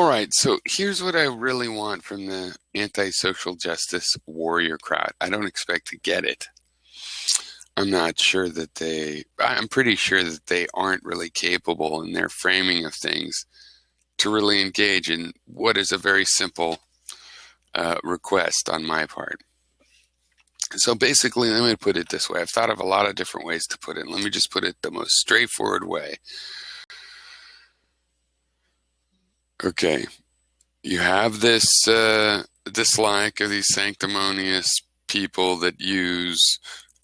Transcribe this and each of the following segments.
right, so here's what I really want from the anti-social justice warrior crowd. I don't expect to get it. I'm pretty sure that they aren't really capable in their framing of things to really engage in what is a very simple request on my part. So basically, let me put it this way. I've thought of a lot of different ways to put it. Let me just put it the most straightforward way. Okay, you have this dislike of these sanctimonious people that use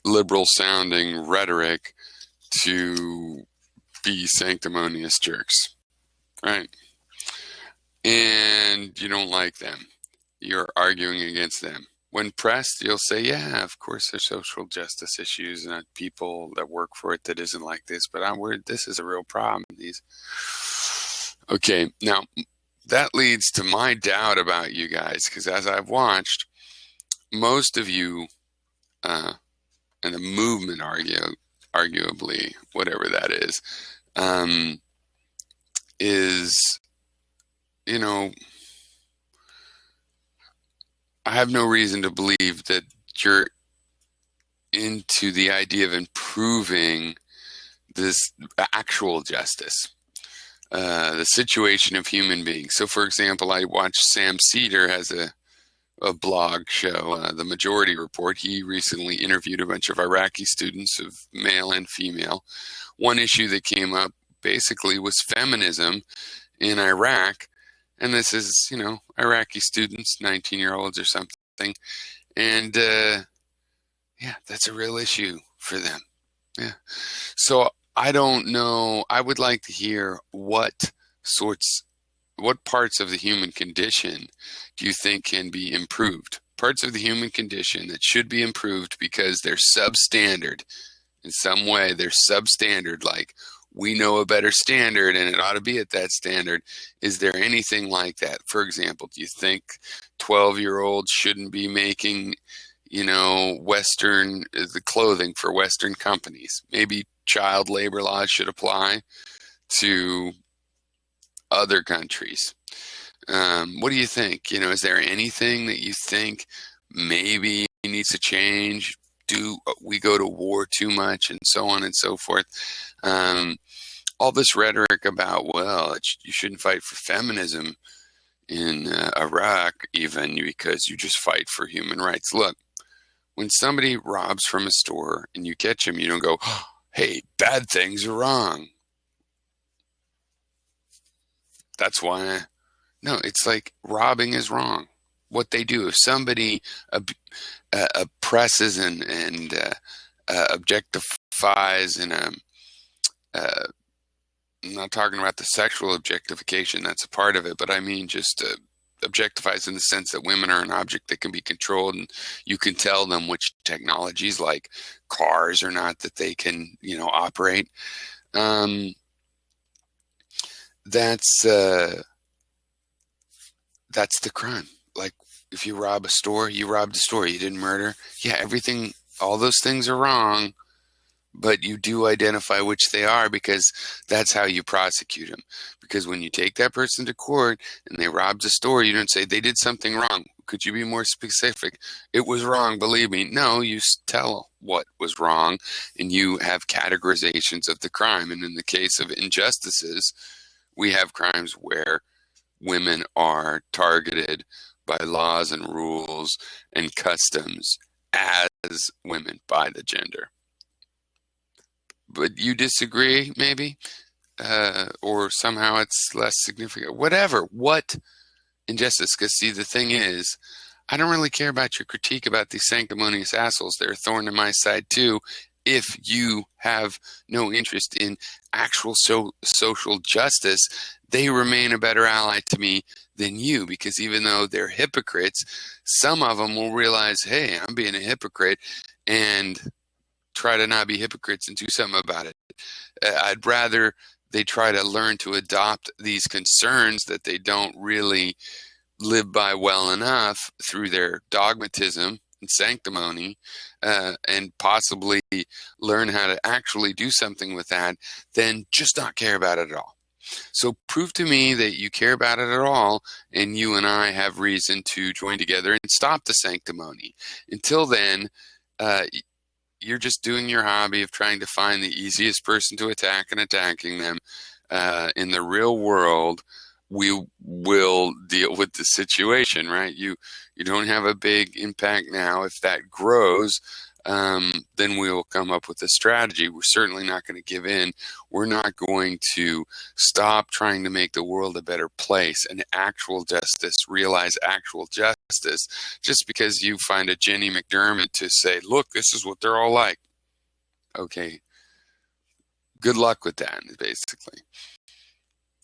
liberal-sounding rhetoric to be sanctimonious jerks, right? And you don't like them. You're arguing against them. When pressed, you'll say, yeah, of course there's social justice issues and people that work for it that isn't like this, but I'm worried this is a real problem. Okay, now that leads to my doubt about you guys, because as I've watched, most of you and the movement arguably, whatever that is, you know, I have no reason to believe that you're into the idea of improving this actual justice, the situation of human beings. So, for example, I watched Sam Seder has a blog show, The Majority Report. He recently interviewed a bunch of Iraqi students, of male and female. One issue that came up basically was feminism in Iraq. And this is, Iraqi students, 19-year-olds or something. And yeah, that's a real issue for them. Yeah. So I don't know. I would like to hear what parts of the human condition do you think can be improved? Parts of the human condition that should be improved because they're substandard. In some way, they're substandard, like we know a better standard and it ought to be at that standard. Is there anything like that? For example, do you think 12-year-olds shouldn't be making, the clothing for Western companies? Maybe child labor laws should apply to other countries. What do you think? Is there anything that you think maybe needs to change? Do we go to war too much, and so on and so forth? All this rhetoric about, you shouldn't fight for feminism in Iraq even because you just fight for human rights. Look, when somebody robs from a store and you catch him, you don't go, hey, bad things are wrong. That's why. No, it's like robbing is wrong. What they do, if somebody oppresses and objectifies, and I'm not talking about the sexual objectification, that's a part of it, but I mean just objectifies in the sense that women are an object that can be controlled, and you can tell them which technologies, like cars or not, that they can, operate. That's the crime. Like, if you rob a store, you robbed a store. You didn't murder. Yeah, all those things are wrong, but you do identify which they are because that's how you prosecute them. Because when you take that person to court and they robbed a store, you don't say they did something wrong. Could you be more specific? It was wrong, believe me. No, you tell what was wrong, and you have categorizations of the crime. And in the case of injustices, we have crimes where women are targeted by laws and rules and customs as women by the gender. But you disagree, maybe? Or somehow it's less significant. Whatever. What injustice? Because, see, the thing is, I don't really care about your critique about these sanctimonious assholes. They're a thorn in my side, too, if you have no interest in actual social justice. They remain a better ally to me than you, because even though they're hypocrites, some of them will realize, hey, I'm being a hypocrite, and try to not be hypocrites and do something about it. I'd rather they try to learn to adopt these concerns that they don't really live by well enough through their dogmatism and sanctimony, and possibly learn how to actually do something with that, than just not care about it at all. So prove to me that you care about it at all, and you and I have reason to join together and stop the sanctimony. Until then, you're just doing your hobby of trying to find the easiest person to attack and attacking them. In the real world, we will deal with the situation, right? You don't have a big impact now. If that grows, then we will come up with a strategy. We're certainly not going to give in. We're not going to stop trying to make the world a better place and realize actual justice, just because you find a Jenny McDermott to say, look, this is what they're all like. Okay, good luck with that, basically.